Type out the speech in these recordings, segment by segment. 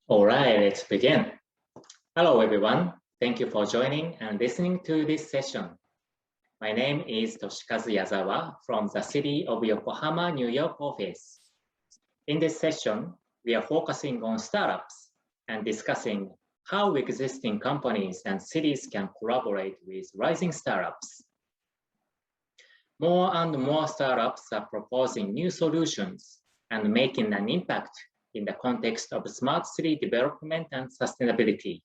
All right, let's begin. Hello, everyone. Thank you for joining and listening to this session. My name is Toshikazu Yazawa from the City of Yokohama, New York office. In this session, we are focusing on startups and discussing how existing companies and cities can collaborate with rising startups. More and more startups are proposing new solutions and making an impact in the context of smart city development and sustainability.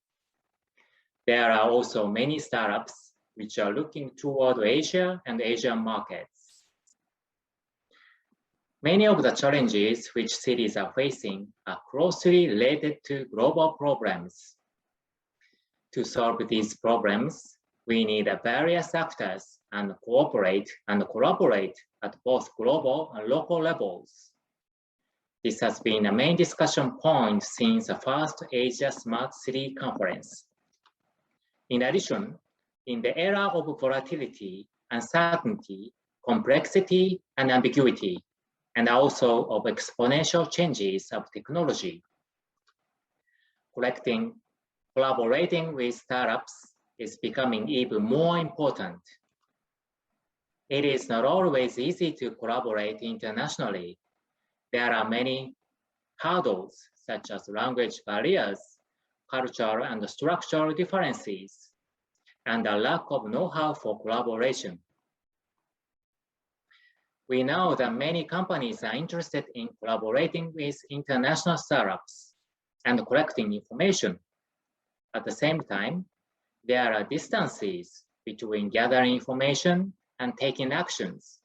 There are also many startups which are looking toward Asia and Asian markets. Many of the challenges which cities are facing are closely related to global problems. To solve these problems, we need various actors and cooperate and collaborate at both global and local levels. This has been a main discussion point since the first Asia Smart City Conference. In addition, in the era of volatility, uncertainty, complexity, and ambiguity, and also of exponential changes of technology, collaborating with startups is becoming even more important. It is not always easy to collaborate internationally. There are many hurdles, such as language barriers, cultural and structural differences, and a lack of know-how for collaboration. We know that many companies are interested in collaborating with international startups and collecting information. At the same time, there are distances between gathering information and taking actions.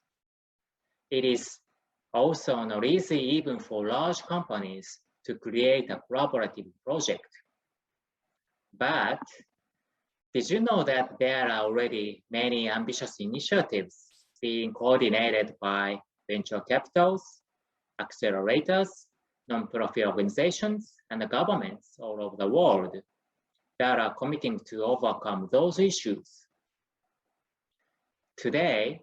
It is also not easy even for large companies to create a collaborative project. But did you know that there are already many ambitious initiatives being coordinated by venture capitals, accelerators, non-profit organizations, and governments all over the world that are committing to overcome those issues? Today,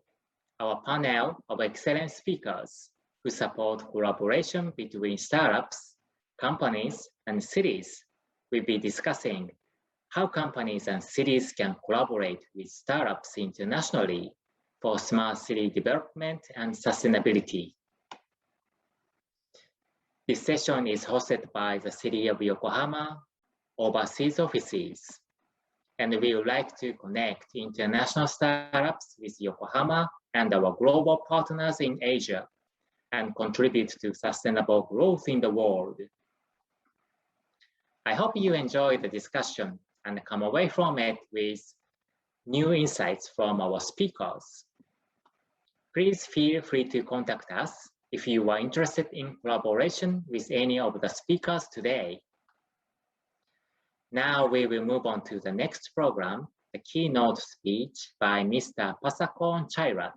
our panel of excellent speakers who support collaboration between startups, companies, and cities will be discussing how companies and cities can collaborate with startups internationally for smart city development and sustainability. This session is hosted by the City of Yokohama overseas offices, and we would like to connect international startups with Yokohama and our global partners in Asia and contribute to sustainable growth in the world. I hope you enjoy the discussion and come away from it with new insights from our speakers. Please feel free to contact us if you are interested in collaboration with any of the speakers today. Now we will move on to the next program, the keynote speech by Mr. Passakorn Chairat,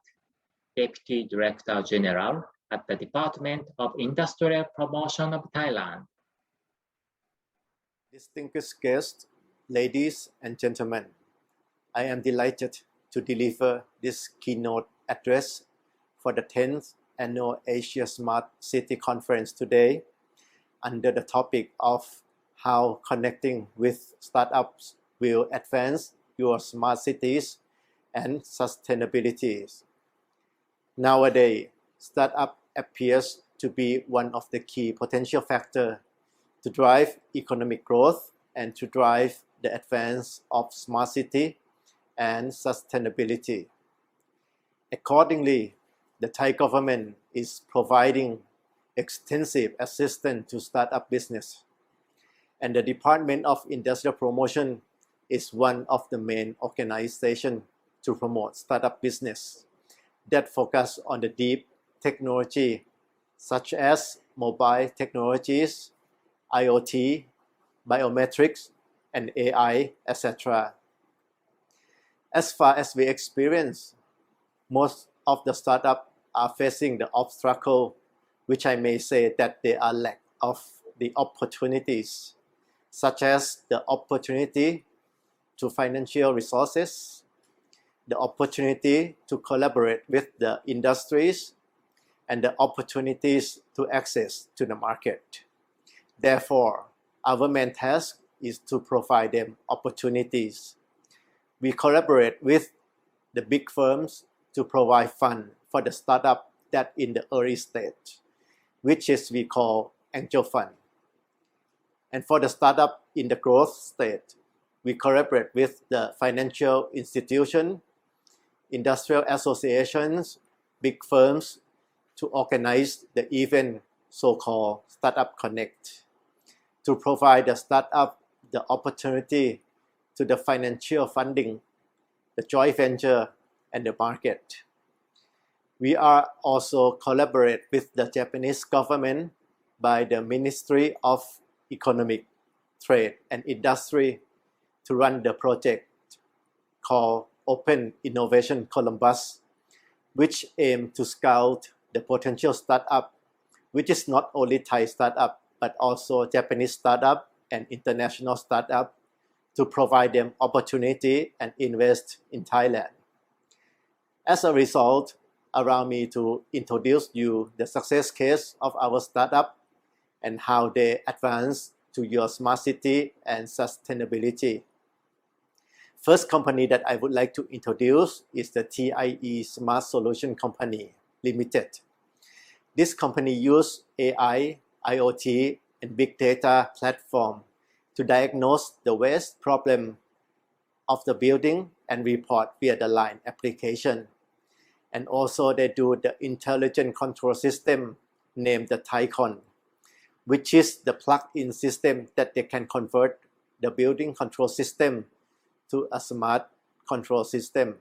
Deputy Director General at the Department of Industrial Promotion of Thailand. Distinguished guests, ladies and gentlemen, I am delighted to deliver this keynote address for the 10th Annual Asia Smart City Conference today under the topic of how connecting with startups will advance your smart cities and sustainability. Nowadays, startup appears to be one of the key potential factors to drive economic growth and to drive the advance of smart city and sustainability. Accordingly, the Thai government is providing extensive assistance to startup business, and the Department of Industrial Promotion is one of the main organizations to promote startup business that focus on the deep technology such as mobile technologies, IoT, biometrics, and AI, etc. As far as we experience, most of the startups are facing the obstacle, which I may say that they are lack of the opportunities, such as the opportunity to financial resources, the opportunity to collaborate with the industries, and the opportunities to access to the market. Therefore, Our main task is to provide them opportunities. We collaborate with the big firms to provide fund for the startup that in the early stage, which is we call angel fund. And for the startup in the growth stage, we collaborate with the financial institution, industrial associations, big firms to organize the event so-called Startup Connect, to provide the startup the opportunity to the financial funding, the joint venture, and the market. We are also collaborate with the Japanese government by the Ministry of Economic, Trade, and Industry to run the project called Open Innovation Columbus, which aim to scout the potential startup, which is not only Thai startup, but also Japanese startup and international startup, to provide them opportunity and invest in Thailand. As a result, allow me to introduce you the success case of our startup and how they advance to your smart city and sustainability. First company that I would like to introduce is the PDIE Smart Solution Company Limited. This company uses AI, IoT, and big data platform to diagnose the waste problem of the building and report via the line application. And also they do the intelligent control system named the Passakorn, which is the plug-in system that they can convert the building control system to a smart control system.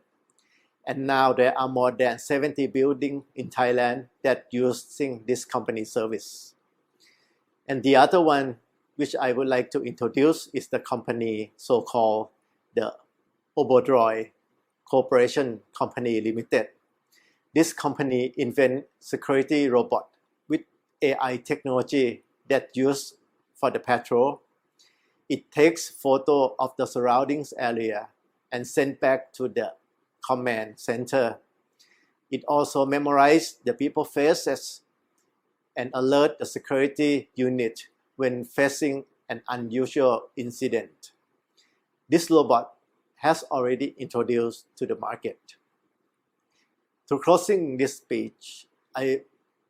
And now there are more than 70 buildings in Thailand that using this company service. And the other one which I would like to introduce is the company so-called the Obodroid Corporation Company Limited. This company invent security robot with AI technology that used for the patrol. It takes photo of the surroundings area and send back to the command center. It also memorizes the people faces and alert the security unit when facing an unusual incident. This robot has already introduced to the market. To closing this speech, I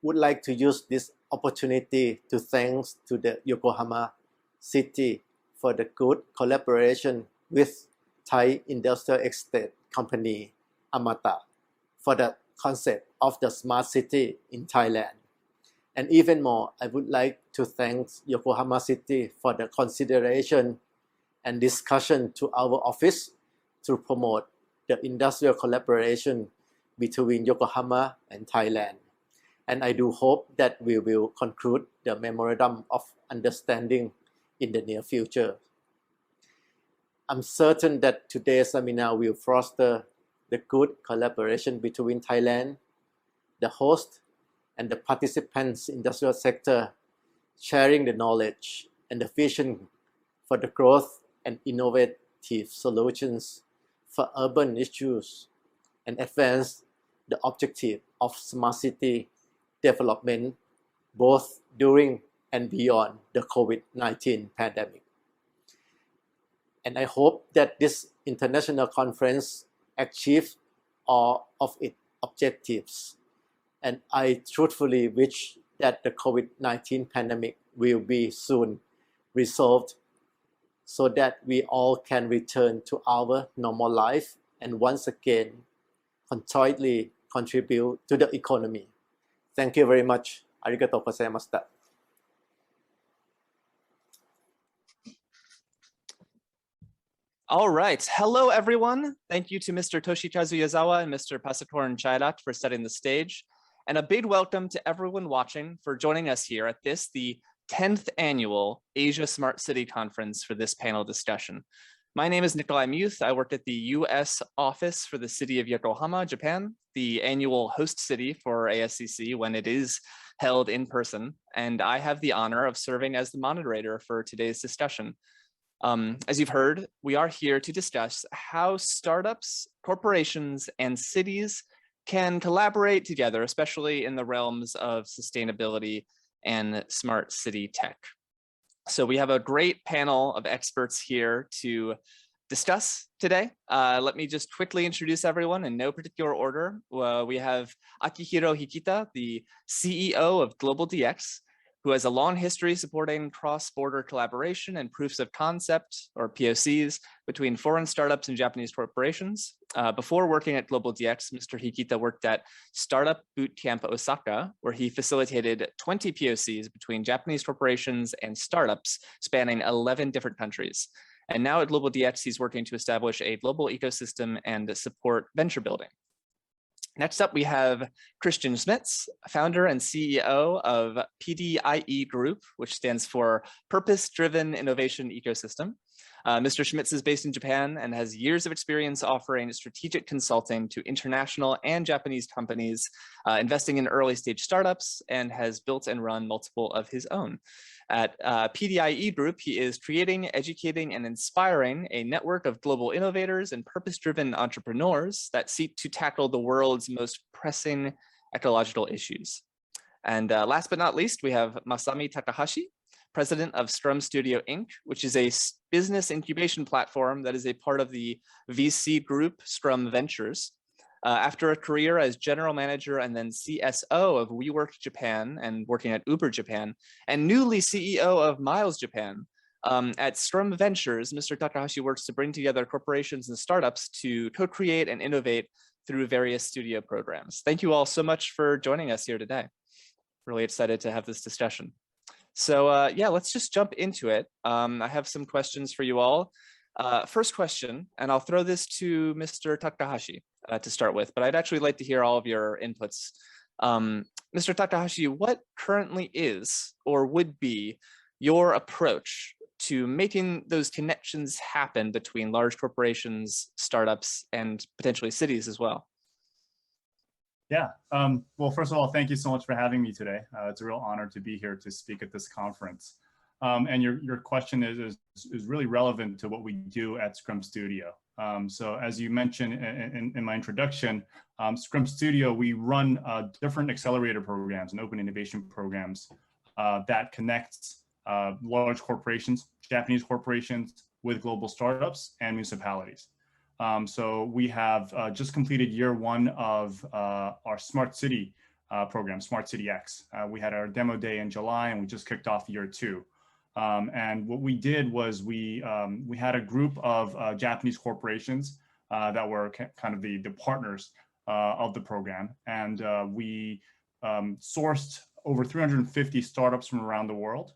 would like to use this opportunity to thank to the Yokohama city for the good collaboration with Thai industrial estate company Amata for the concept of the smart city in Thailand. And even more, I would like to thank Yokohama City for the consideration and discussion to our office to promote the industrial collaboration between Yokohama and Thailand. And I do hope that we will conclude the Memorandum of Understanding in the near future. I'm certain that today's seminar will foster the good collaboration between Thailand, the host, and the participants in the industrial sector, sharing the knowledge and the vision for the growth and innovative solutions for urban issues and advance the objective of smart city development both during and beyond the COVID-19 pandemic. And I hope that this international conference achieves all of its objectives. And I truthfully wish that the COVID-19 pandemic will be soon resolved so that we all can return to our normal life and once again conjointly contribute to the economy. Thank you very much. Arigatou gozaimashita. All right. Hello, everyone. Thank you to Mr. Toshikazu Yazawa and Mr. Passakorn Chairat for setting the stage. And a big welcome to everyone watching for joining us here at this, the 10th annual Asia Smart City Conference for this panel discussion. My name is Nikolai Muth. I work at the US office for the city of Yokohama, Japan, the annual host city for ASCC when it is held in person. And I have the honor of serving as the moderator for today's discussion. As you've heard, we are here to discuss how startups, corporations, and cities can collaborate together, especially in the realms of sustainability and smart city tech. So we have a great panel of experts here to discuss today. Let me just quickly introduce everyone in no particular order. We have Akihiro Hikita, the CEO of Global DX, who has a long history supporting cross-border collaboration and proofs of concept, or POCs, between foreign startups and Japanese corporations. Before working at Global DX, Mr. Hikita worked at Startup Bootcamp Osaka, where he facilitated 20 POCs between Japanese corporations and startups spanning 11 different countries. And now at Global DX, he's working to establish a global ecosystem and support venture building. Next up, we have Christian Schmitz, founder and CEO of PDIE Group, which stands for Purpose-Driven Innovation Ecosystem. Mr. Schmitz is based in Japan and has years of experience offering strategic consulting to international and Japanese companies, investing in early stage startups, and has built and run multiple of his own. At PDIE Group, he is creating, educating, and inspiring a network of global innovators and purpose-driven entrepreneurs that seek to tackle the world's most pressing ecological issues. And last but not least, we have Masami Takahashi, president of Scrum Studio Inc., which is a business incubation platform that is a part of the VC group Scrum Ventures. After a career as general manager and then CSO of WeWork Japan and working at Uber Japan, and newly CEO of Miles Japan, at Scrum Ventures, Mr. Takahashi works to bring together corporations and startups to co-create and innovate through various studio programs. Thank you all so much for joining us here today. Really excited to have this discussion. So yeah, let's just jump into it. I have some questions for you all. First question, and I'll throw this to Mr. Takahashi to start with, but I'd actually like to hear all of your inputs. Mr. Takahashi, what currently is or would be your approach to making those connections happen between large corporations, startups, and potentially cities as well? Yeah, well, first of all, thank you so much for having me today. It's a real honor to be here to speak at this conference. And your question is really relevant to what we do at Scrum Studio. So as you mentioned in my introduction, Scrum Studio, we run different accelerator programs and open innovation programs that connects large corporations, Japanese corporations, with global startups and municipalities. So we have just completed year one of our Smart City program, Smart City X. We had our demo day in July, and we just kicked off year two. And what we did was we had a group of Japanese corporations that were kind of the partners of the program, and we sourced over 350 startups from around the world,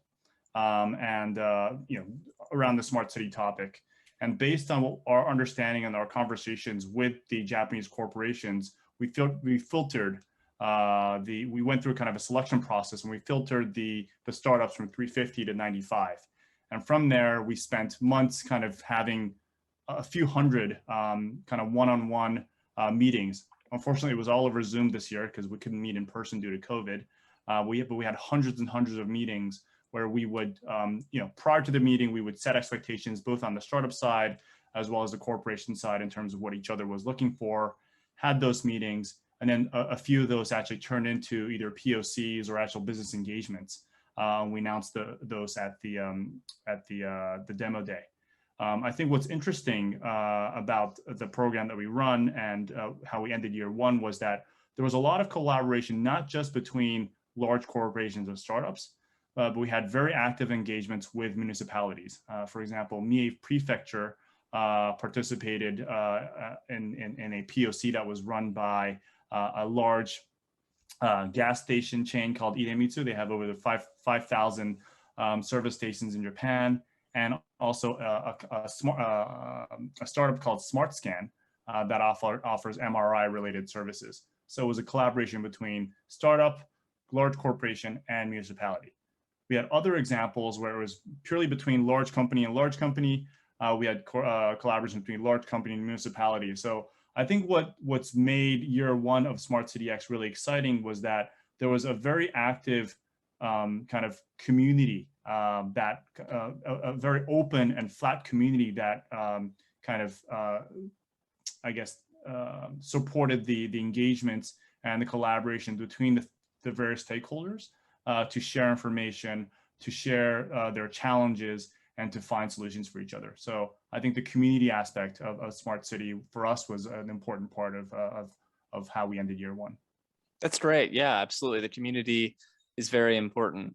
and you know, around the smart city topic. And based on our understanding and our conversations with the Japanese corporations, we filtered. We went through kind of a selection process, and we filtered the startups from 350 to 95. And from there, we spent months kind of having a few hundred kind of one-on-one meetings. Unfortunately, it was all over Zoom this year because we couldn't meet in person due to COVID. But we had hundreds and hundreds of meetings where we would, you know, prior to the meeting, we would set expectations both on the startup side as well as the corporation side in terms of what each other was looking for, had those meetings. And then a few of those actually turned into either POCs or actual business engagements. We announced those at the demo day. I think what's interesting about the program that we run and how we ended year one was that there was a lot of collaboration, not just between large corporations and startups, but we had very active engagements with municipalities. For example, Mie Prefecture participated in a POC that was run by a large gas station chain called Idemitsu. They have over 5,000 service stations in Japan, and also a startup called SmartScan that offers MRI-related services. So it was a collaboration between startup, large corporation, and municipality. We had other examples where it was purely between large company and large company. We had collaboration between large company and municipality. So I think what's made year one of Smart City X really exciting was that there was a very active kind of community that a very open and flat community that kind of I guess supported the engagements and the collaboration between the various stakeholders to share information, to share their challenges and to find solutions for each other. So I think the community aspect of Smart City for us was an important part of how we ended year one. That's great. Yeah, absolutely. The community is very important.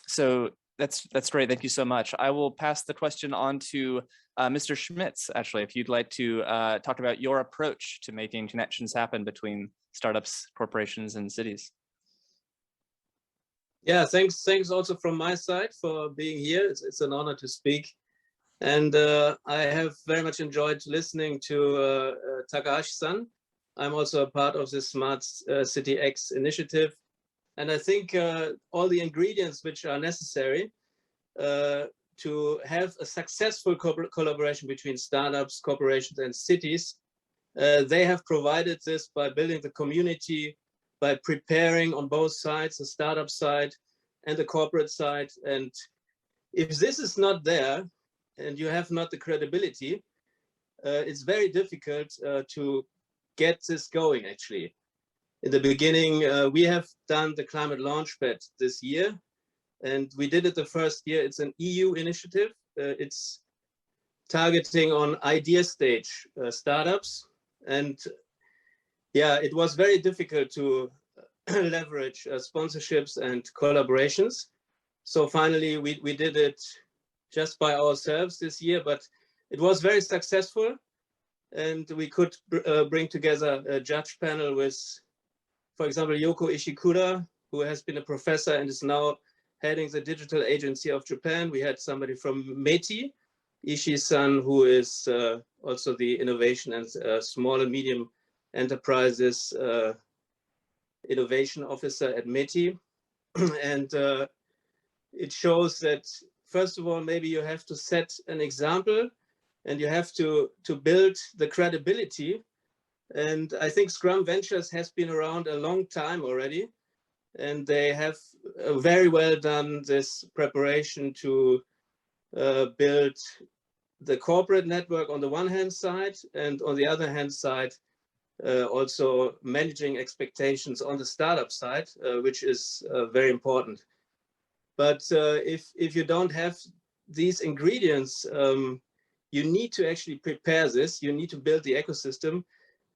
So that's great. Thank you so much. I will pass the question on to Mr. Schmitz, actually, if you'd like to talk about your approach to making connections happen between startups, corporations, and cities. Yeah, thanks also from my side for being here. It's an honor to speak. And I have very much enjoyed listening to Takahashi-san. I'm also a part of the Smart City X initiative. And I think all the ingredients which are necessary to have a successful collaboration between startups, corporations, and cities, they have provided this by building the community, by preparing on both sides, the startup side and the corporate side. And if this is not there, and you have not the credibility, it's very difficult to get this going, actually. In the beginning, we have done the Climate Launchpad this year, and we did it the first year. It's an EU initiative. It's targeting on idea stage startups. And yeah, it was very difficult to leverage sponsorships and collaborations. So finally, we did it just by ourselves this year, but it was very successful. And we could bring together a judge panel with, for example, Yoko Ishikura, who has been a professor and is now heading the digital agency of Japan. We had somebody from METI, Ishii-san, who is also the innovation and small and medium enterprises innovation officer at METI. And it shows that, first of all, maybe you have to set an example and you have to build the credibility. And I think Scrum Ventures has been around a long time already. And they have very well done this preparation to build the corporate network on the one hand side, and on the other hand side, also managing expectations on the startup side, which is very important. But if you don't have these ingredients, you need to actually prepare this. You need to build the ecosystem.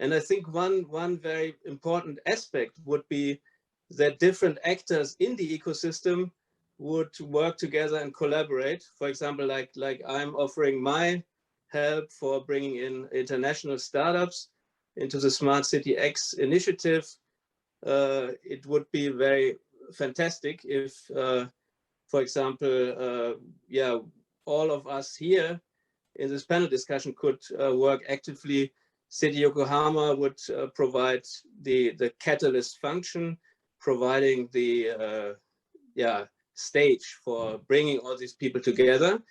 And I think one very important aspect would be that different actors in the ecosystem would work together and collaborate. For example, like I'm offering my help for bringing in international startups into the Smart City X initiative. It would be very fantastic if, for example, yeah, all of us here in this panel discussion could work actively. City Yokohama would provide the catalyst function, providing the stage for bringing all these people together,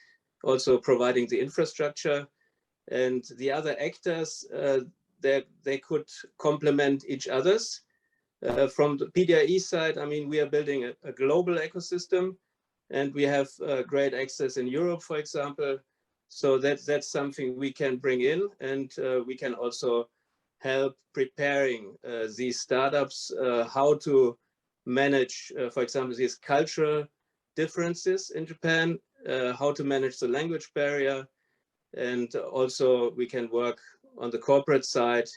also providing the infrastructure, and the other actors, they could complement each other's. From the PDIE side, I mean, we are building a global ecosystem, and we have great access in Europe, for example. So that's something we can bring in, and we can also help preparing these startups, how to manage, for example, these cultural differences in Japan, how to manage the language barrier. And also we can work on the corporate side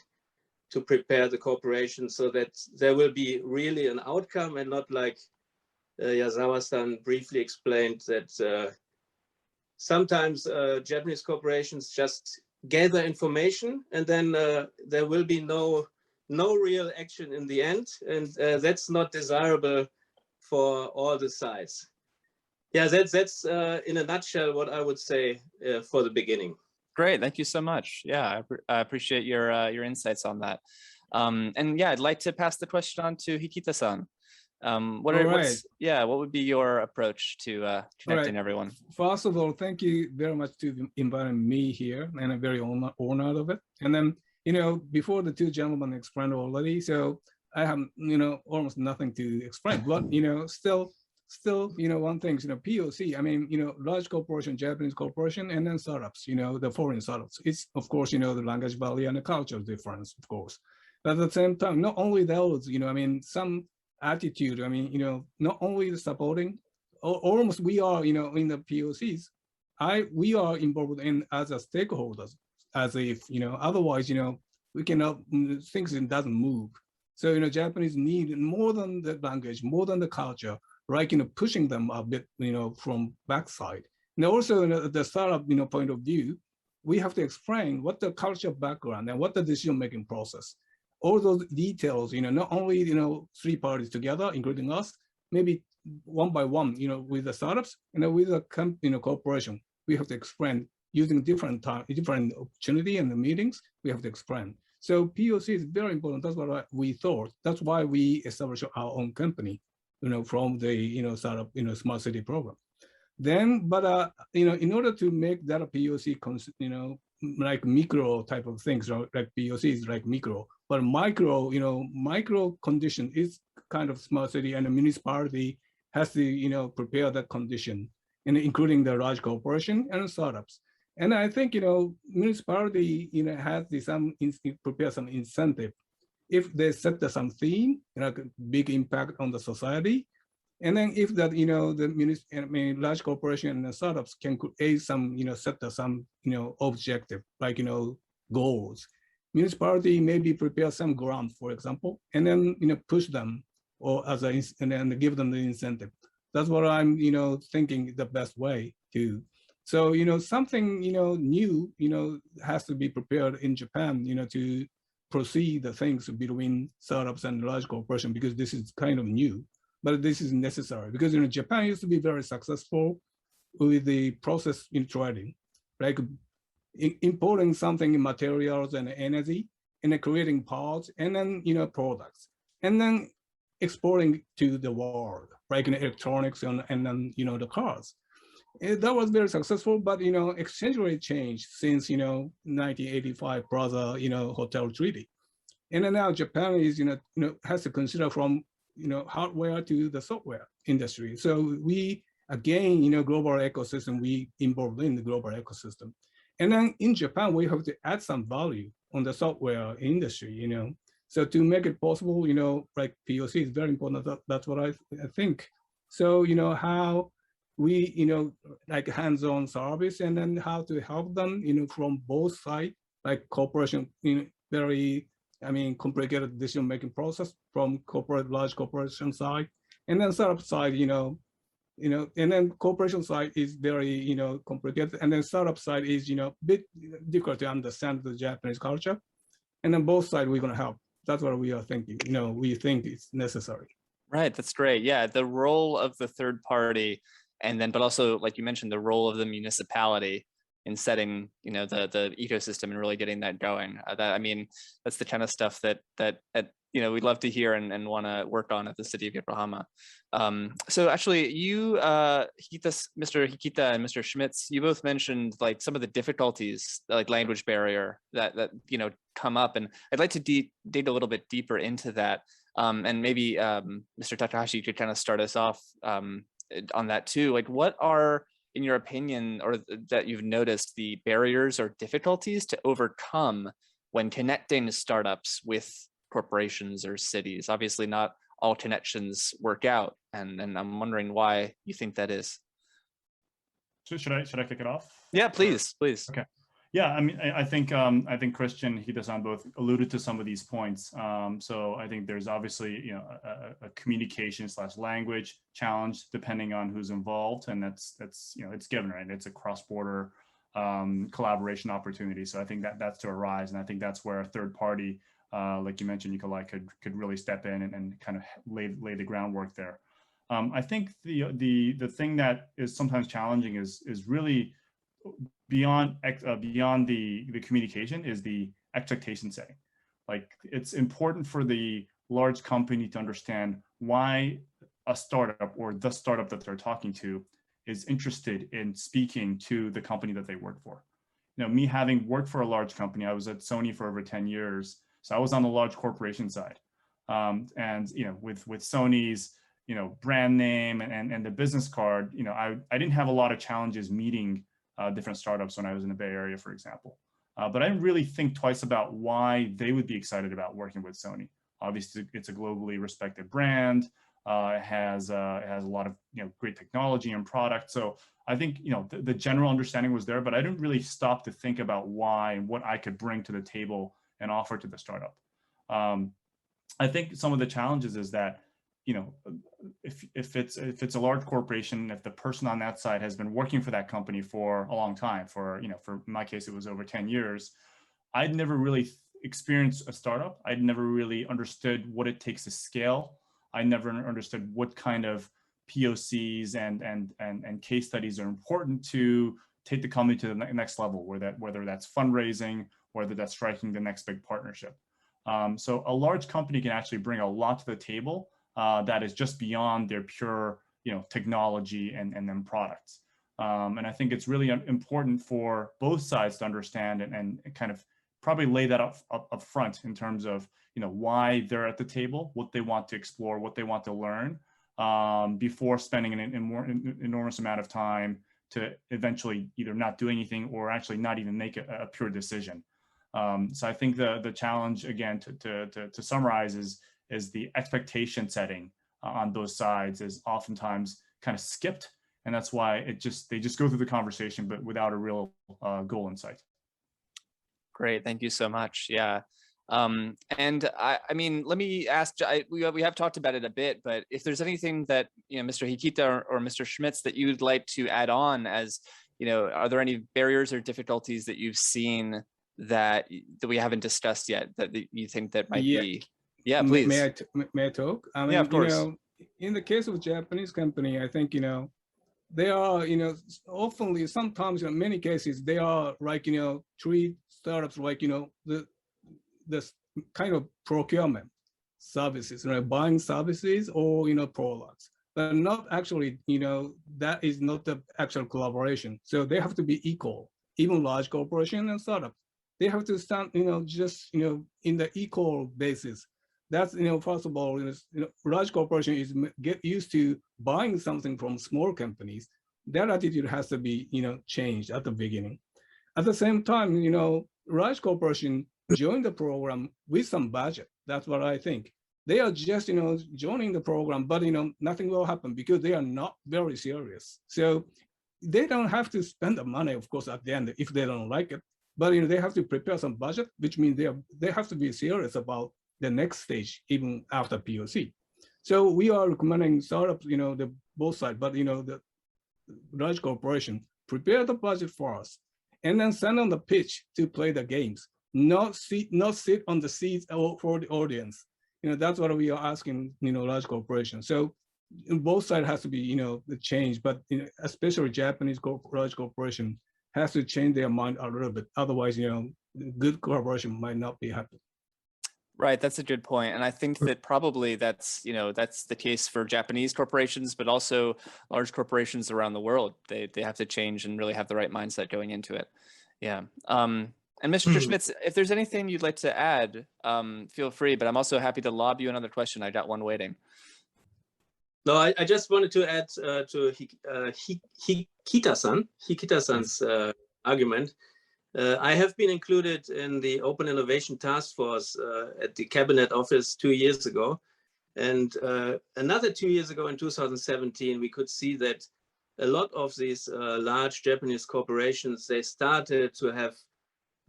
to prepare the corporation so that there will be really an outcome, and not like Yazawa-san briefly explained that sometimes Japanese corporations just gather information and then there will be no real action in the end, and that's not desirable for all the sides. Yeah, that's in a nutshell what I would say for the beginning. Great, thank you so much. Yeah, I appreciate your insights on that. And yeah, I'd like to pass the question on to Hikita-san. What would be your approach to connecting everyone? First of all, thank you very much to inviting me here, and I'm very honored of it. And then, before the two gentlemen explained already, so I have, almost nothing to explain, but, still, one thing, POC, I mean, large corporation, Japanese corporation, and then startups, the foreign startups. It's, of course, the language barrier and the culture difference, of course. But at the same time, not only those, some attitude, not only the supporting almost we are, in the POCs, we are involved in as a stakeholders, as if, otherwise, we cannot, things doesn't move. So, Japanese need more than the language, more than the culture, like, pushing them a bit, from backside. And also, the startup, point of view, we have to explain what the culture background and what the decision-making process. All those details, not only, 3 parties together, including us, maybe one by one, with the startups and with the corporation, we have to explain using different opportunity and the meetings, we have to explain. So POC is very important. That's what we thought. That's why we established our own company, from the, startup, smart city program. Then, but, in order to make that a POC, like micro type of things, like POC is like micro, but micro, micro condition is kind of smart city, and the municipality has to, prepare that condition, and including the large corporation and startups. And I think, municipality, has prepare some incentive. If they set some theme, big impact on the society, and then if that, the large corporation and the startups can create some, set some, objective, like, goals. Municipality maybe prepare some grant, for example, and then, push them, or and then give them the incentive. That's what I'm, thinking the best way to. So, something, new, has to be prepared in Japan, to proceed the things between startups and large corporation, because this is kind of new. But this is necessary because Japan used to be very successful with the process in trading, like importing something in materials and energy, and then creating parts, and then products, and then exporting to the world, like in electronics and then the cars. That was very successful, but exchange rate changed since 1985 Plaza Hotel Treaty, and then now Japan is has to consider from hardware to the software industry. So we, again, global ecosystem, we involved in the global ecosystem. And then in Japan, we have to add some value on the software industry, So to make it possible, like POC is very important. That's what I think. So, how we, like hands-on service, and then how to help them, from both sides, like corporation, very, complicated decision-making process from large corporation side, and then startup side, and then corporation side is very, complicated, and then startup side is, bit difficult to understand the Japanese culture, and then both sides we're going to help. That's what we are thinking. We think it's necessary. Right, that's great. Yeah, the role of the third party, and then, but also, like you mentioned, the role of the municipality in setting, the ecosystem and really getting that going. That's the kind of stuff that we'd love to hear and want to work on at the city of Yokohama. So actually, you, Mr. Hikita and Mr. Schmitz, you both mentioned like some of the difficulties, like language barrier that come up, and I'd like to dig a little bit deeper into that. And maybe Mr. Takahashi could kind of start us off on that too. Like, what are, in your opinion, or that you've noticed, the barriers or difficulties to overcome when connecting startups with corporations or cities? Obviously, not all connections work out, and I'm wondering why you think that is. Should I kick it off? Yeah, please. Okay. Yeah, I think Christian and Hikita-san both alluded to some of these points. So I think there's obviously a communication / language challenge depending on who's involved, and that's it's given, right? It's a cross-border collaboration opportunity. So I think that's to arise, and I think that's where a third party, like you mentioned, Nikolai, could really step in and kind of lay the groundwork there. I think the thing that is sometimes challenging is really beyond the communication is the expectation setting. Like, it's important for the large company to understand why a startup or the startup that they're talking to is interested in speaking to the company that they work for. Me having worked for a large company, I was at Sony for over 10 years. So I was on the large corporation side. And with Sony's brand name and the business card, I didn't have a lot of challenges meeting different startups when I was in the Bay Area, for example. But I didn't really think twice about why they would be excited about working with Sony. Obviously, it's a globally respected brand. It has a lot of great technology and product. So I think the general understanding was there, but I didn't really stop to think about why and what I could bring to the table and offer to the startup. I think some of the challenges is that if it's a large corporation, if the person on that side has been working for that company for a long time, for my case it was over 10 years, I'd never really experienced a startup. I'd never really understood what it takes to scale. I never understood what kind of POCs and case studies are important to take the company to the next level, whether that's fundraising, whether that's striking the next big partnership. So a large company can actually bring a lot to the table that is just beyond their pure technology and then products. And I think it's really important for both sides to understand and kind of probably lay that up front in terms of why they're at the table, what they want to explore, what they want to learn, before spending an enormous amount of time to eventually either not do anything or actually not even make a pure decision. So I think the challenge, again, to summarize, is the expectation setting on those sides is oftentimes kind of skipped, and that's why they just go through the conversation but without a real goal in sight. Great, thank you so much. Yeah. And I mean, let me ask, we have talked about it a bit, but if there's anything that, Mr. Hikita or Mr. Schmitz, that you'd like to add on, as, are there any barriers or difficulties that you've seen that we haven't discussed yet that you think that might be? Yeah, please. May I talk? I mean, yeah, of course. In the case of Japanese company, I think, they are, sometimes in many cases, they are like, treat startups like, the kind of procurement services, buying services or, products, but not actually, that is not the actual collaboration. So they have to be equal, even large corporation and startups. They have to stand, just, in the equal basis. That's, first of all, large corporation is get used to buying something from small companies. Their attitude has to be, changed at the beginning. At the same time, large corporation join the program with some budget. That's what I think. They are just, joining the program, but, nothing will happen because they are not very serious. So they don't have to spend the money, of course, at the end if they don't like it. But, they have to prepare some budget, which means they have to be serious about the next stage, even after POC. So we are recommending startups, the both sides, but, the large corporation prepare the budget for us, and then send on the pitch to play the games. Not sit on the seats for the audience. That's what we are asking, large corporations. So both sides has to be, the change, but especially Japanese large corporation has to change their mind a little bit. Otherwise, good collaboration might not be happening. Right, that's a good point. And I think that probably that's the case for Japanese corporations, but also large corporations around the world. They have to change and really have the right mindset going into it. Yeah. And Mr. Schmitz, if there's anything you'd like to add, feel free, but I'm also happy to lob you another question. I got one waiting. No, I just wanted to add to Hikita-san's argument. I have been included in the Open Innovation Task Force at the Cabinet Office 2 years ago. And another 2 years ago in 2017, we could see that a lot of these large Japanese corporations, they started to have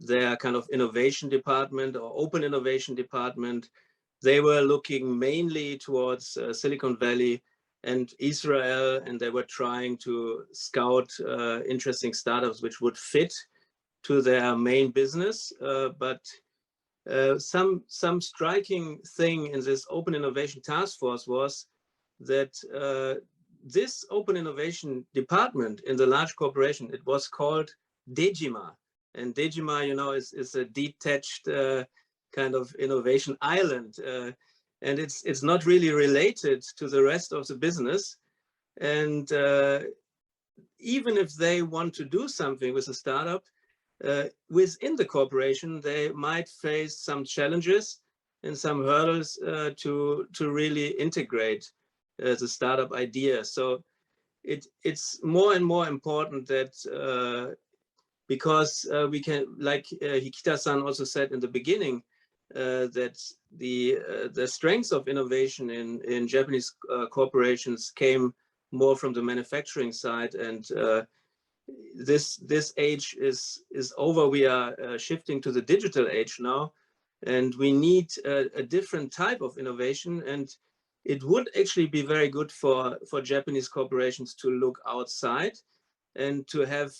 their kind of innovation department or open innovation department. They were looking mainly towards Silicon Valley and Israel, and they were trying to scout interesting startups which would fit to their main business. But some striking thing in this Open Innovation Task Force was that this Open Innovation Department in the large corporation, it was called Dejima. And Dejima, is a detached kind of innovation island. And it's not really related to the rest of the business. And even if they want to do something with a startup, within the corporation, they might face some challenges and some hurdles to really integrate the startup idea. So it's more and more important that because we can, like Hikita-san also said in the beginning, that the strengths of innovation in Japanese corporations came more from the manufacturing side, and this age is over. We are shifting to the digital age now, and we need a different type of innovation. And it would actually be very good for Japanese corporations to look outside and to have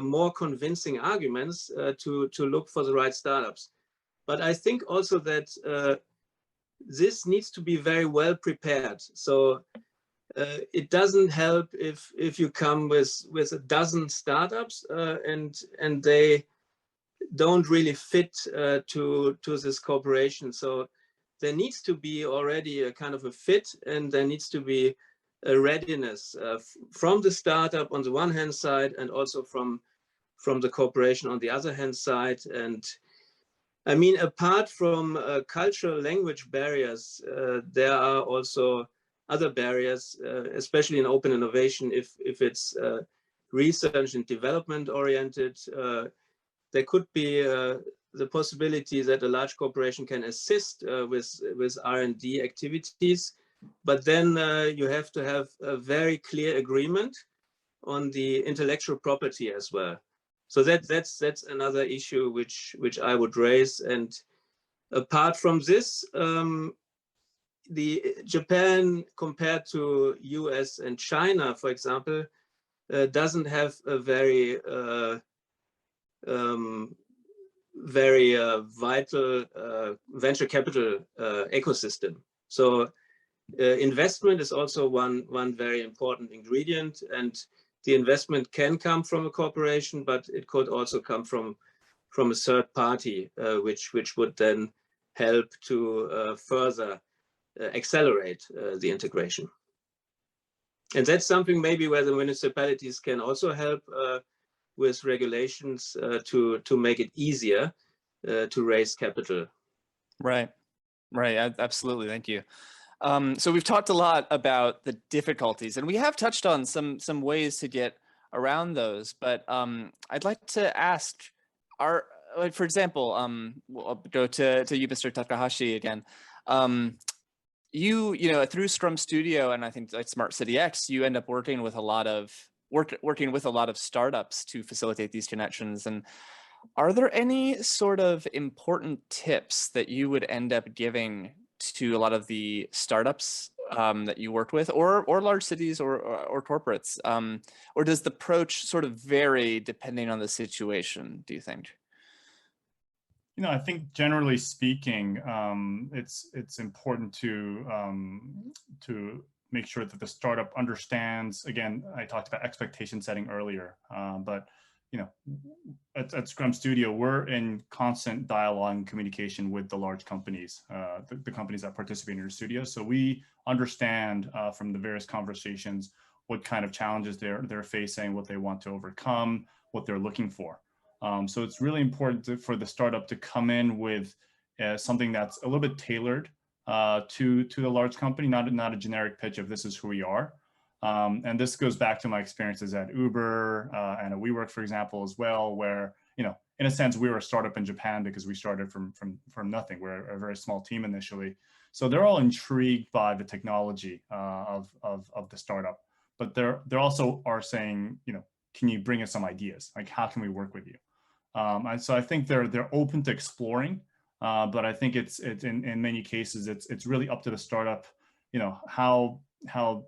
more convincing arguments to look for the right startups. But I think also that this needs to be very well prepared. So it doesn't help if you come with a dozen startups and they don't really fit to this corporation. So there needs to be already a kind of a fit, and there needs to be a readiness from the startup on the one hand side, and also from the corporation on the other hand side. And I mean, apart from cultural language barriers, there are also other barriers, especially in open innovation. If it's research and development oriented, there could be the possibility that a large corporation can assist with R&D activities, but then you have to have a very clear agreement on the intellectual property as well. So that's another issue which I would raise. And apart from this, the Japan compared to US and China, for example, doesn't have a very vital venture capital ecosystem. So investment is also one very important ingredient, and the investment can come from a corporation, but it could also come from a third party, which would then help to further accelerate the integration. And that's something maybe where the municipalities can also help with regulations to make it easier to raise capital. Right, absolutely, thank you. So we've talked a lot about the difficulties, and we have touched on some ways to get around those, but I'd like to ask, like, for example, I'll go to you, Mr. Takahashi, again. You know, through Scrum Studio and I think like Smart City X, you end up working with a lot of startups to facilitate these connections. And are there any sort of important tips that you would end up giving to a lot of the startups that you worked with, or large cities or corporates? Or does the approach sort of vary depending on the situation, do you think? You know, I think generally speaking, it's important to make sure that the startup understands. Again, I talked about expectation setting earlier, but you know, at Scrum Studio, we're in constant dialogue and communication with the large companies, the companies that participate in your studio. So we understand from the various conversations what kind of challenges they're facing, what they want to overcome, what they're looking for. So it's really important for the startup to come in with something that's a little bit tailored to the large company, not a generic pitch of this is who we are. And this goes back to my experiences at Uber and at WeWork, for example, as well, where, you know, in a sense, we were a startup in Japan because we started from nothing. We're a very small team initially. So they're all intrigued by the technology of the startup, but they also are saying, you know, can you bring us some ideas? Like, how can we work with you? And so I think they're open to exploring, but I think it's in many cases, it's really up to the startup, you know, how,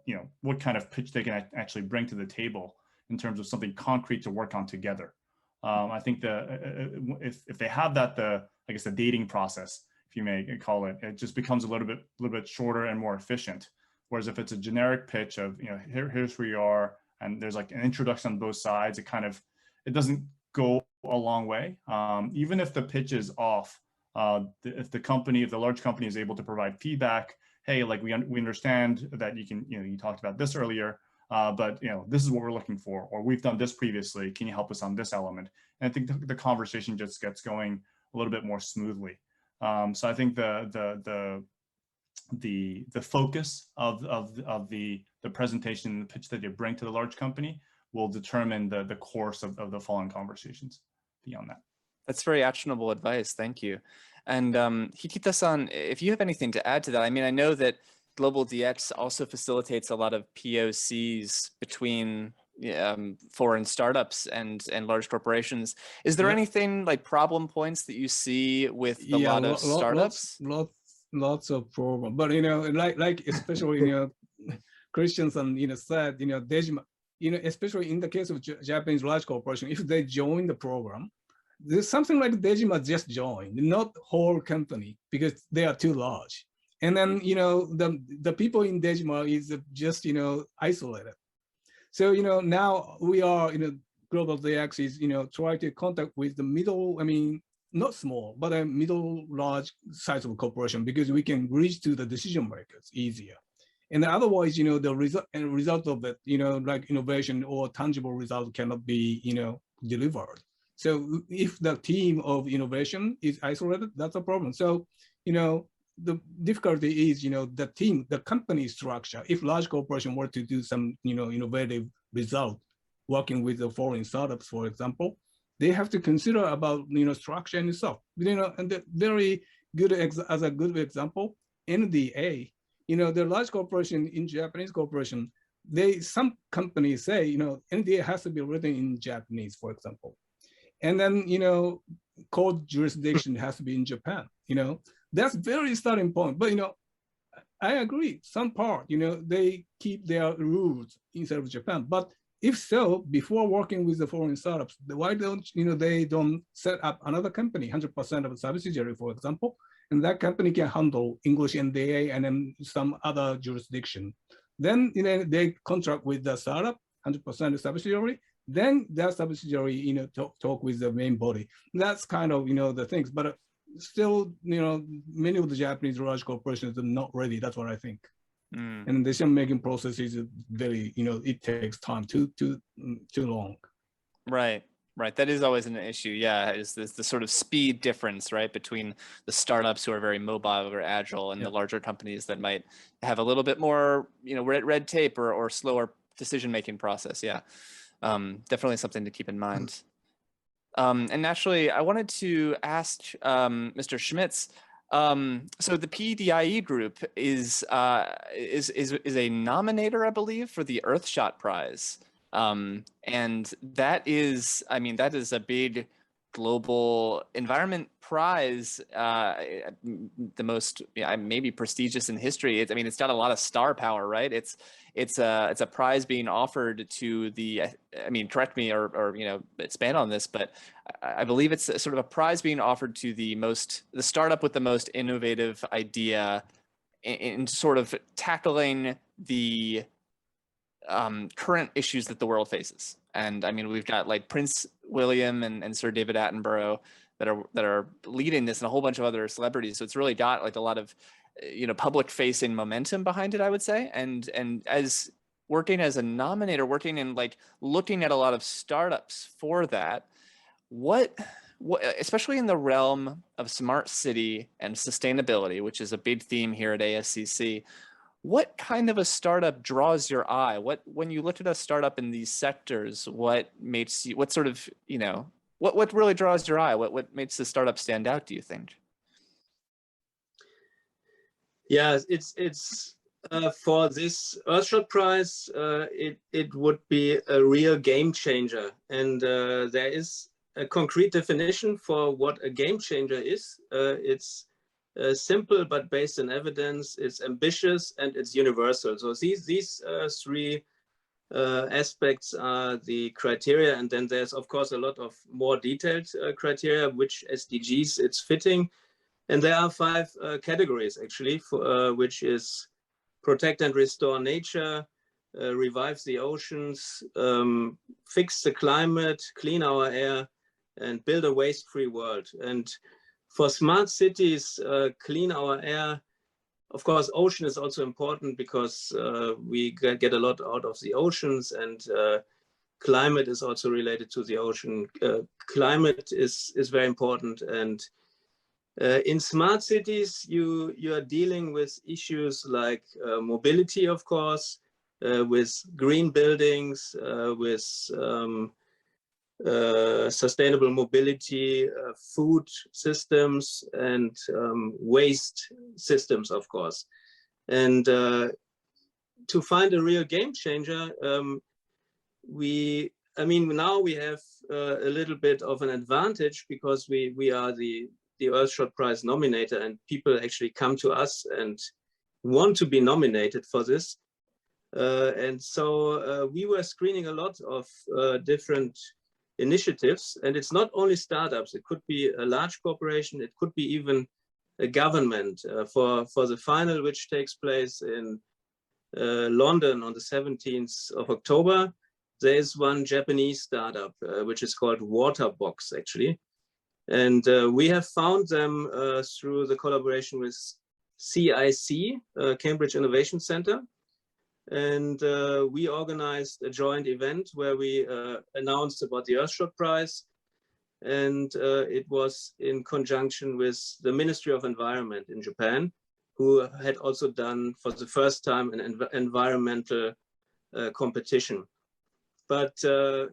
you know, what kind of pitch they can actually bring to the table in terms of something concrete to work on together. I think if they have that, I guess the dating process, if you may call it, it just becomes a little bit shorter and more efficient. Whereas if it's a generic pitch of, you know, here's where you are, and there's like an introduction on both sides, it doesn't go a long way. Even if the pitch is off, if the large company is able to provide feedback, hey, like we understand that you can, you know, you talked about this earlier, but you know, this is what we're looking for, or we've done this previously. Can you help us on this element? And I think the conversation just gets going a little bit more smoothly. So I think the focus of the presentation and the pitch that you bring to the large company will determine the course of the following conversations beyond that. That's very actionable advice. Thank you. And Hikita-san, if you have anything to add to that, I mean, I know that Global DX also facilitates a lot of POCs between foreign startups and large corporations. Is there anything like problem points that you see with a lot of startups? Lots of problems, but like especially Christiansen said Dejima, especially in the case of Japanese large corporation, if they join the program, there's something like Dejima just joined, not whole company, because they are too large. And then the people in Dejima is just isolated. So now we are Global DX is try to contact with the middle, I mean not small, but a middle large size of corporation, because we can reach to the decision makers easier. And otherwise, the result of it, like innovation or tangible result cannot be delivered. So if the team of innovation is isolated, that's a problem. So the difficulty is the team, the company structure. If large corporation were to do some innovative result working with the foreign startups, for example, they have to consider about structure and stuff. And the very good as a good example, NDA, the large corporation in Japanese corporation, some companies say NDA has to be written in Japanese, for example, and then code jurisdiction has to be in Japan. That's very starting point. But I agree, some part they keep their rules instead of Japan. But if so, before working with the foreign startups, why don't they don't set up another company, 100% of a subsidiary, for example, and that company can handle English NDA and then some other jurisdiction. Then they contract with the startup, 100% subsidiary. Then that subsidiary talk with the main body. That's kind of the things. But still many of the Japanese large corporations are not ready. That's what I think. And the decision-making process is very, it takes time, too long. Right. That is always an issue. Yeah, is the sort of speed difference, right, between the startups who are very mobile or agile and the larger companies that might have a little bit more, red tape or slower decision-making process. Yeah, definitely something to keep in mind. And naturally, I wanted to ask Mr. Schmitz. So the PDIE group is a nominator, I believe, for the Earthshot Prize, and that is a big global environment prize, the most maybe prestigious in history. It's got a lot of star power, right? It's a prize being offered to the, correct me or expand on this, but I believe it's sort of a prize being offered to the startup with the most innovative idea in sort of tackling the current issues that the world faces. And we've got like Prince William and Sir David Attenborough that are leading this, and a whole bunch of other celebrities. So it's really got like a lot of public facing momentum behind it, I would say. And as working as a nominator, working in like looking at a lot of startups for that, what especially in the realm of smart city and sustainability, which is a big theme here at ASCC, what kind of a startup draws your eye? When you look at a startup in these sectors, what really draws your eye? What makes the startup stand out, do you think? Yeah, it's for this Earthshot Prize, it would be a real game changer. And there is a concrete definition for what a game changer is. It's simple, but based on evidence. It's ambitious and it's universal. So these three aspects are the criteria. And then there's, of course, a lot of more detailed criteria, which SDGs it's fitting. And there are 5 categories, actually, which is protect and restore nature, revive the oceans, fix the climate, clean our air, and build a waste-free world. And for smart cities, clean our air. Of course, ocean is also important because we get a lot out of the oceans, and climate is also related to the ocean. Climate is very important. And in smart cities, you are dealing with issues like mobility, of course, with green buildings, with sustainable mobility, food systems, and waste systems, of course. And to find a real game changer, now we have a little bit of an advantage because we are the Earthshot Prize nominator, and people actually come to us and want to be nominated for this. And so we were screening a lot of different initiatives, and it's not only startups. It could be a large corporation. It could be even a government. For the final, which takes place in London on the 17th of October, there is one Japanese startup, which is called Waterbox, actually. And we have found them through the collaboration with CIC, Cambridge Innovation Center. And we organized a joint event where we announced about the Earthshot Prize. And it was in conjunction with the Ministry of Environment in Japan, who had also done for the first time an environmental competition. But the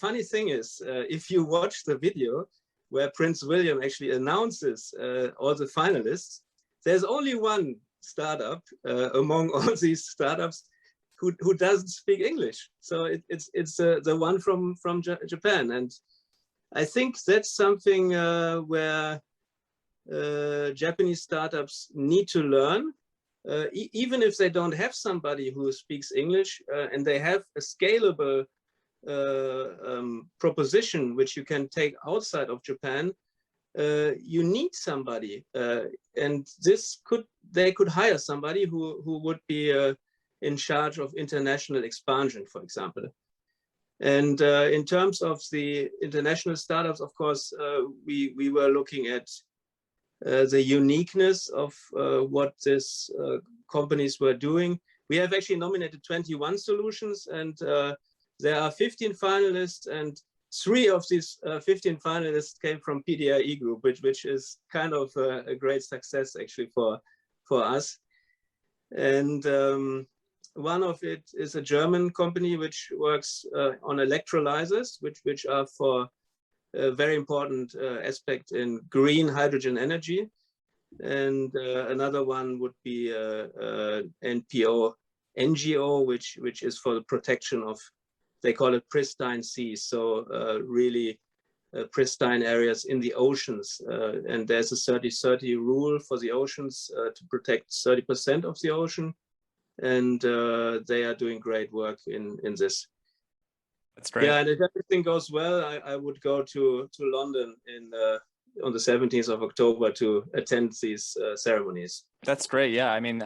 funny thing is, if you watch the video where Prince William actually announces all the finalists, there's only one startup among all these startups who doesn't speak English. So it's the one from Japan. And I think that's something where Japanese startups need to learn, even if they don't have somebody who speaks English and they have a scalable proposition which you can take outside of Japan. You need somebody, and they could hire somebody who would be in charge of international expansion, for example. And in terms of the international startups, of course, we were looking at the uniqueness of what these companies were doing. We have actually nominated 21 solutions, and there are 15 finalists, and 3 of these 15 finalists came from PDIE Group, which is kind of a great success actually for us. And one of it is a German company which works on electrolyzers, which are for a very important aspect in green hydrogen energy. And another one would be NGO, which is for the protection of, they call it pristine seas, so really pristine areas in the oceans. And there's a 30-30 rule for the oceans to protect 30% of the ocean. And they are doing great work in this. That's great. Yeah, and if everything goes well, I would go to London on the 17th of October to attend these ceremonies. That's great. Yeah, I mean,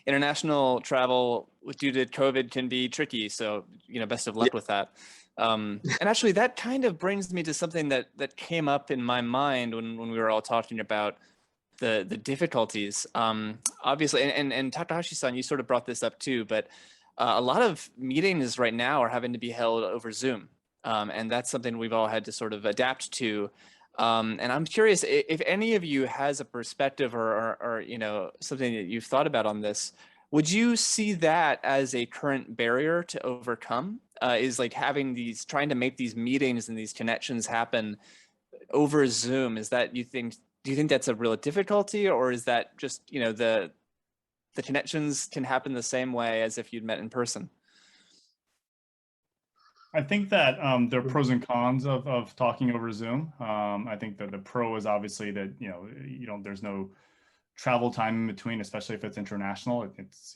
international travel due to COVID can be tricky. So, best of luck with that. And actually, that kind of brings me to something that came up in my mind when we were all talking about the difficulties. Obviously, and Takahashi-san, you sort of brought this up too, but a lot of meetings right now are having to be held over Zoom. And that's something we've all had to sort of adapt to. And I'm curious if any of you has a perspective or something that you've thought about on this. Would you see that as a current barrier to overcome? Is like trying to make these meetings and these connections happen over Zoom? Is that do you think that's a real difficulty, or is that just the connections can happen the same way as if you'd met in person? I think that there are pros and cons of talking over Zoom. I think that the pro is obviously that there's no travel time in between, especially if it's international. It's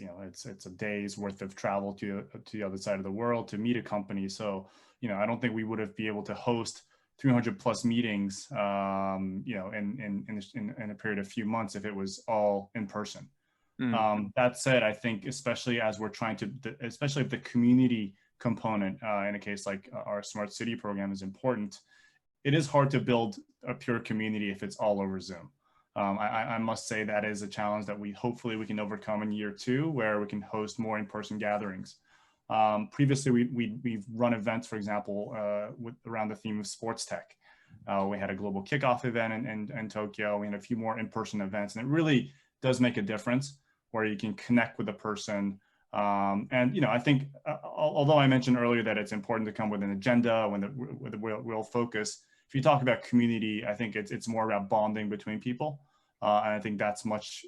a day's worth of travel to the other side of the world to meet a company. So I don't think we would have been able to host 300 plus meetings in a period of a few months if it was all in person. That said, I think especially as we're trying to, especially if the community component in a case like our Smart City program is important, it is hard to build a pure community if it's all over Zoom. I must say that is a challenge that hopefully we can overcome in year 2, where we can host more in-person gatherings. Previously, we've run events, for example, around the theme of sports tech. We had a global kickoff event in Tokyo. We had a few more in-person events, and it really does make a difference where you can connect with a person And I think although I mentioned earlier that it's important to come with an agenda, with a real focus, if you talk about community, I think it's more about bonding between people, and I think that's much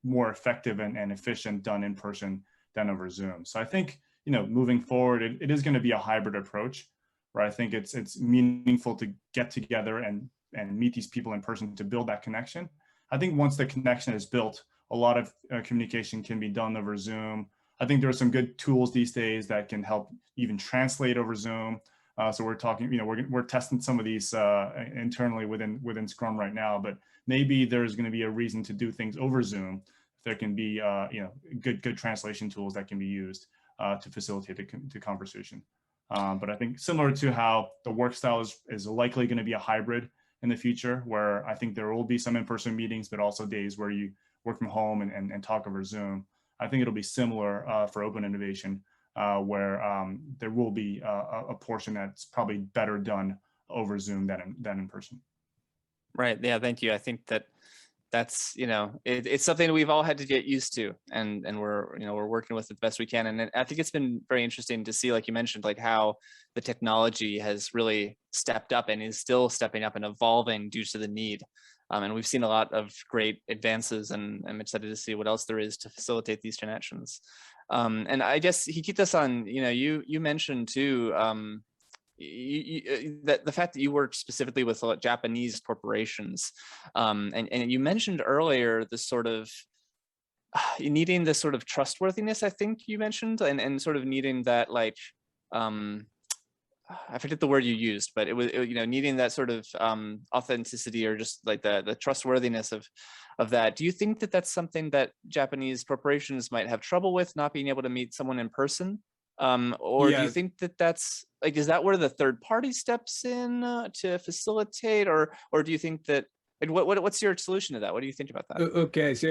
more effective and efficient done in person than over Zoom. So I think moving forward, it is going to be a hybrid approach, where I think it's meaningful to get together and meet these people in person to build that connection. I think once the connection is built, a lot of communication can be done over Zoom. I think there are some good tools these days that can help even translate over Zoom. So we're talking, we're testing some of these internally within Scrum right now, but maybe there's going to be a reason to do things over Zoom. There can be, good translation tools that can be used to facilitate the conversation. But I think similar to how the work style is likely going to be a hybrid in the future, where I think there will be some in-person meetings, but also days where you work from home and talk over Zoom. I think it'll be similar for open innovation, where there will be a portion that's probably better done over Zoom than in person. Right. Yeah. Thank you. I think that's it's something we've all had to get used to, and we're working with it the best we can. And I think it's been very interesting to see, like you mentioned, like how the technology has really stepped up and is still stepping up and evolving due to the need. And we've seen a lot of great advances, and I'm excited to see what else there is to facilitate these connections. And I guess Hikita-san, you mentioned too, that the fact that you work specifically with Japanese corporations, and you mentioned earlier the sort of needing this sort of trustworthiness, I think you mentioned, and sort of needing that, like, I forget the word you used, but it was, needing that sort of authenticity, or just like the trustworthiness of that. Do you think that that's something that Japanese corporations might have trouble with, not being able to meet someone in person? Or do you think that that's like, is that where the third party steps in to facilitate, or do you think that, like, what's your solution to that? What do you think about that? Okay, so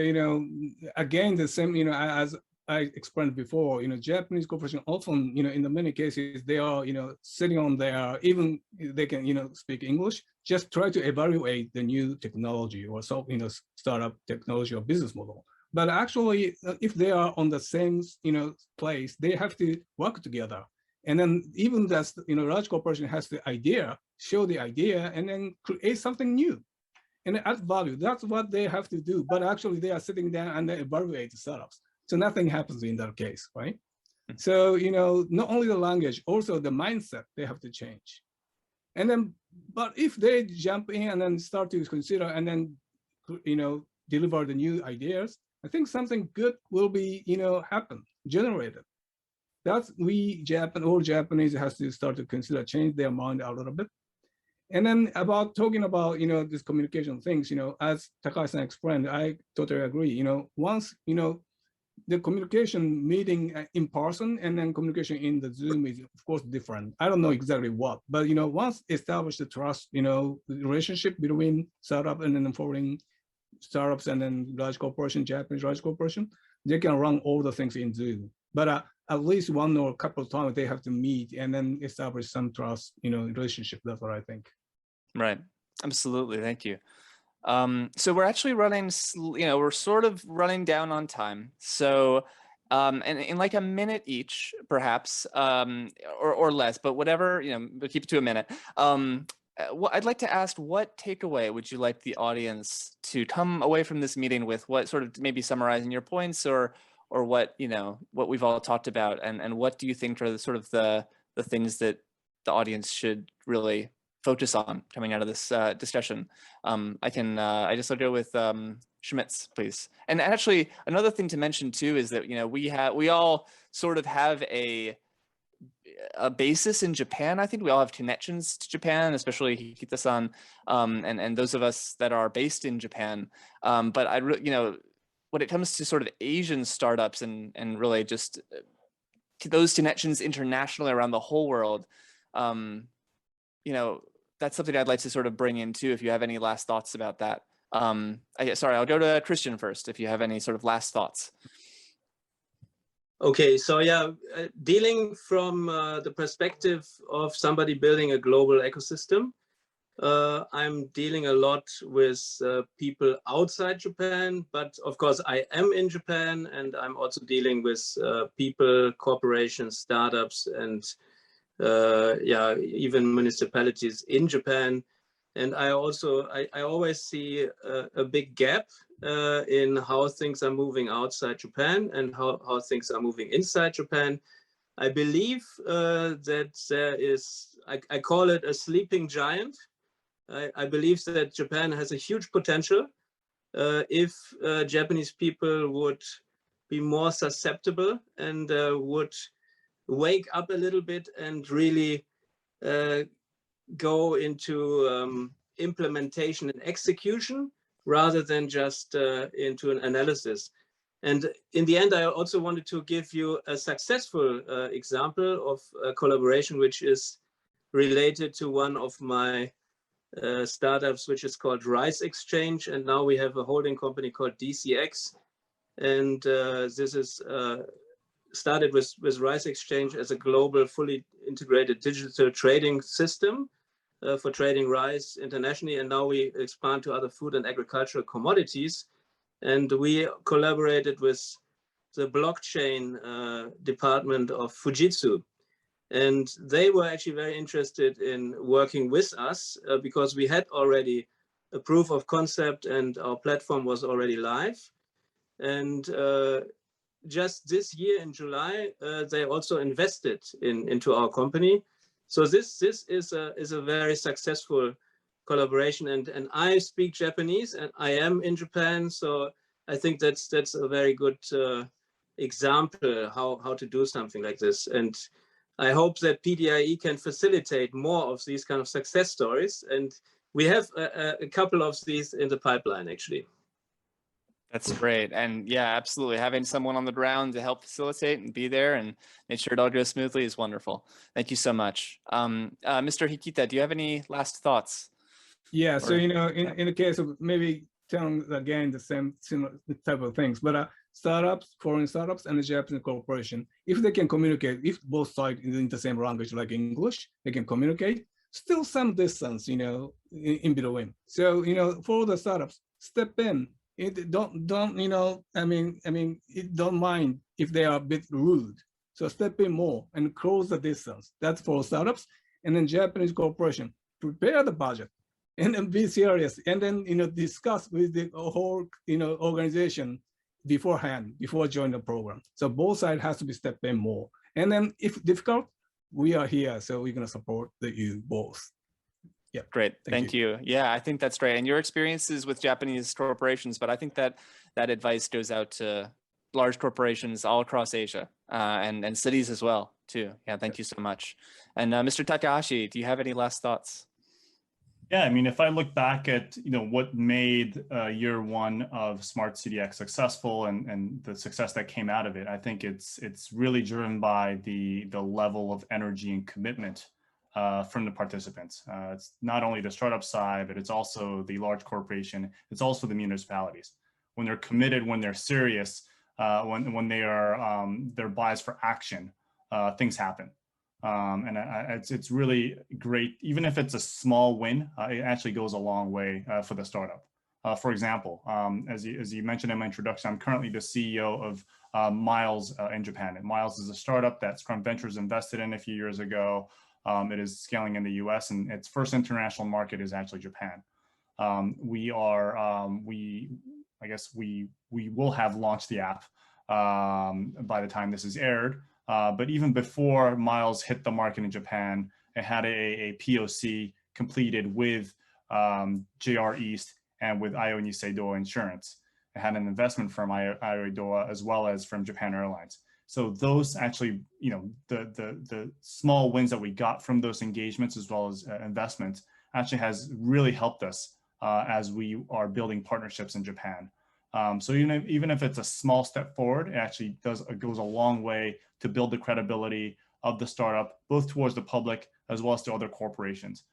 again, the same, as I explained before, Japanese corporation often, in the many cases, they are, sitting on their, even they can, speak English, just try to evaluate the new technology or so, startup technology or business model. But actually, if they are on the same, place, they have to work together. And then even that, large corporation has the idea, show the idea, and then create something new and add value. That's what they have to do. But actually, they are sitting down and they evaluate the startups. So nothing happens in that case, right? So, not only the language, also the mindset they have to change. And then, but if they jump in and then start to consider and then, deliver the new ideas, I think something good will be, happen, generated. That's all Japanese has to start to consider, change their mind a little bit. And then talking about, this communication things, as Takahashi explained, I totally agree. Once, the communication meeting in person and then communication in the Zoom is of course different. I don't know exactly what, but once established the trust, relationship between startup and then foreign startups and then large corporation, Japanese large corporation, they can run all the things in Zoom. But at least one or a couple of times they have to meet and then establish some trust, relationship. That's what I think. Right. Absolutely. Thank you. So we're actually running, we're sort of running down on time. So, and in like a minute each, perhaps, or less, but whatever, but keep it to a minute. I'd like to ask, what takeaway would you like the audience to come away from this meeting with? What sort of, maybe summarizing your points, or what, what we've all talked about, and what do you think are the sort of the things that the audience should really focus on coming out of this discussion? I just will go with Schmitz, please. And actually, another thing to mention too is that we all sort of have a basis in Japan. I think we all have connections to Japan, especially Hikita-san, and those of us that are based in Japan. But when it comes to sort of Asian startups and really just those connections internationally around the whole world, that's something I'd like to sort of bring in too, if you have any last thoughts about that. Sorry, I'll go to Christian first, if you have any sort of last thoughts. Okay, so yeah, dealing from the perspective of somebody building a global ecosystem, I'm dealing a lot with people outside Japan, but of course I am in Japan, and I'm also dealing with people, corporations, startups, and yeah, even municipalities in Japan. And I always see a big gap in how things are moving outside Japan and how things are moving inside Japan. I believe that there is, I call it a sleeping giant. I believe that Japan has a huge potential if Japanese people would be more susceptible and would wake up a little bit and really go into implementation and execution rather than just into an analysis. And in the end, I also wanted to give you a successful example of a collaboration which is related to one of my startups, which is called Rice Exchange. And now we have a holding company called DCX. And this is started with Rice Exchange as a global, fully integrated digital trading system for trading rice internationally. And now we expand to other food and agricultural commodities. And we collaborated with the blockchain department of Fujitsu. And they were actually very interested in working with us because we had already a proof of concept and our platform was already live. And just this year in July, they also invested into our company. So this is a very successful collaboration. And I speak Japanese and I am in Japan. So I think that's a very good example how to do something like this. And I hope that PDIE can facilitate more of these kind of success stories. And we have a couple of these in the pipeline, actually. That's great. And yeah, absolutely. Having someone on the ground to help facilitate and be there and make sure it all goes smoothly is wonderful. Thank you so much. Mr. Hikita, do you have any last thoughts? Yeah, so, you know, in the case of maybe telling again the same similar type of things, but startups, foreign startups and the Japanese corporation, if they can communicate, if both sides in the same language like English, they can communicate, still some distance, you know, in between. So, you know, for the startups, step in. It don't you know, I mean, it don't mind if they are a bit rude. So step in more and close the distance. That's for startups. And then Japanese corporation, prepare the budget and then be serious. And then, you know, discuss with the whole, you know, organization beforehand, before joining the program. So both sides has to be step in more. And then if difficult, we are here. So we're going to support you both. Yeah. Great. Thank you. Yeah, I think that's great. And your experiences with Japanese corporations, but I think that advice goes out to large corporations all across Asia and cities as well, too. Yeah, thank you so much. And Mr. Takahashi, do you have any last thoughts? Yeah, I mean, if I look back at, you know, what made year one of Smart CDX successful and the success that came out of it, I think it's really driven by the level of energy and commitment from the participants. It's not only the startup side, but it's also the large corporation. It's also the municipalities. When they're committed, when they're serious, when they are they're biased for action, things happen. And it's really great. Even if it's a small win, it actually goes a long way for the startup. For example, as you mentioned in my introduction, I'm currently the CEO of Miles in Japan. And Miles is a startup that Scrum Ventures invested in a few years ago. It is scaling in the US, and its first international market is actually Japan. I guess we will have launched the app by the time this is aired. But even before Miles hit the market in Japan, it had a POC completed with JR East and with Io Nisei Dowa Insurance. It had an investment from Io Dowa as well as from Japan Airlines. So those actually, you know, the small wins that we got from those engagements as well as investments actually has really helped us as we are building partnerships in Japan. So even if it's a small step forward, it actually goes a long way to build the credibility of the startup, both towards the public as well as to other corporations.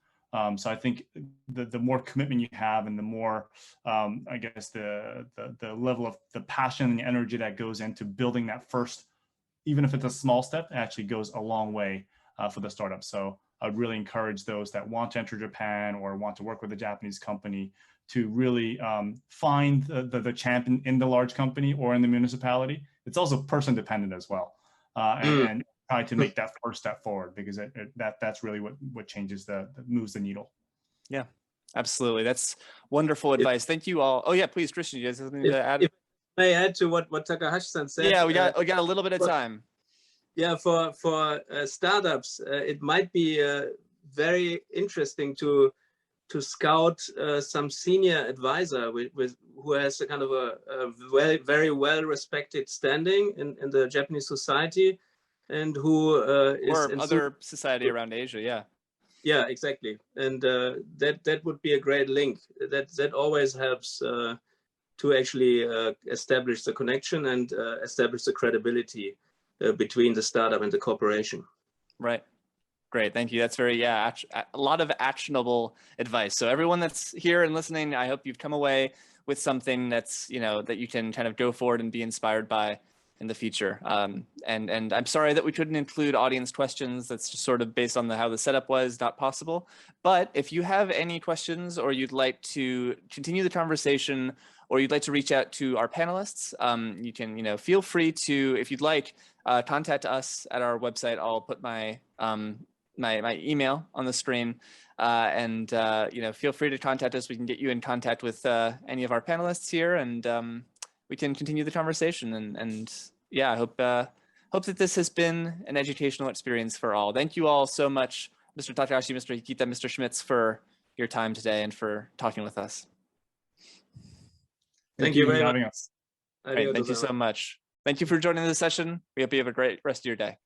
So I think the more commitment you have and the more, I guess, the level of the passion and the energy that goes into building that first, even if it's a small step, it actually goes a long way for the startup. So I would really encourage those that want to enter Japan or want to work with a Japanese company to really find the champion in the large company or in the municipality. It's also person dependent as well, and try to make that first step forward, because that's really what changes moves the needle. Yeah, absolutely. That's wonderful advice. Thank you all. Oh yeah, please, Christian, you guys have something to add? If I may add to what Takahashi-san said. Yeah, we got a little bit of time. Yeah, for startups, it might be very interesting to scout some senior advisor who has a kind of a very well respected standing in the Japanese society, and who is or other society around Asia. Yeah, exactly. And that would be a great link. That always helps to actually establish the connection and establish the credibility between the startup and the corporation. Right. Great. Thank you. That's very, a lot of actionable advice. So everyone that's here and listening, I hope you've come away with something that's, that you can kind of go forward and be inspired by in the future. And I'm sorry that we couldn't include audience questions. That's just sort of based on how the setup was, not possible. But if you have any questions, or you'd like to continue the conversation, or you'd like to reach out to our panelists, you can, feel free to, if you'd like, contact us at our website. I'll put my my email on the screen, and feel free to contact us. We can get you in contact with any of our panelists here, and we can continue the conversation. And yeah, I hope that this has been an educational experience for all. Thank you all so much, Mr. Takahashi, Mr. Hikita, Mr. Schmitz, for your time today and for talking with us. Thank you very for much. having us. Great, thank you so much. Thank you for joining the session. We hope you have a great rest of your day.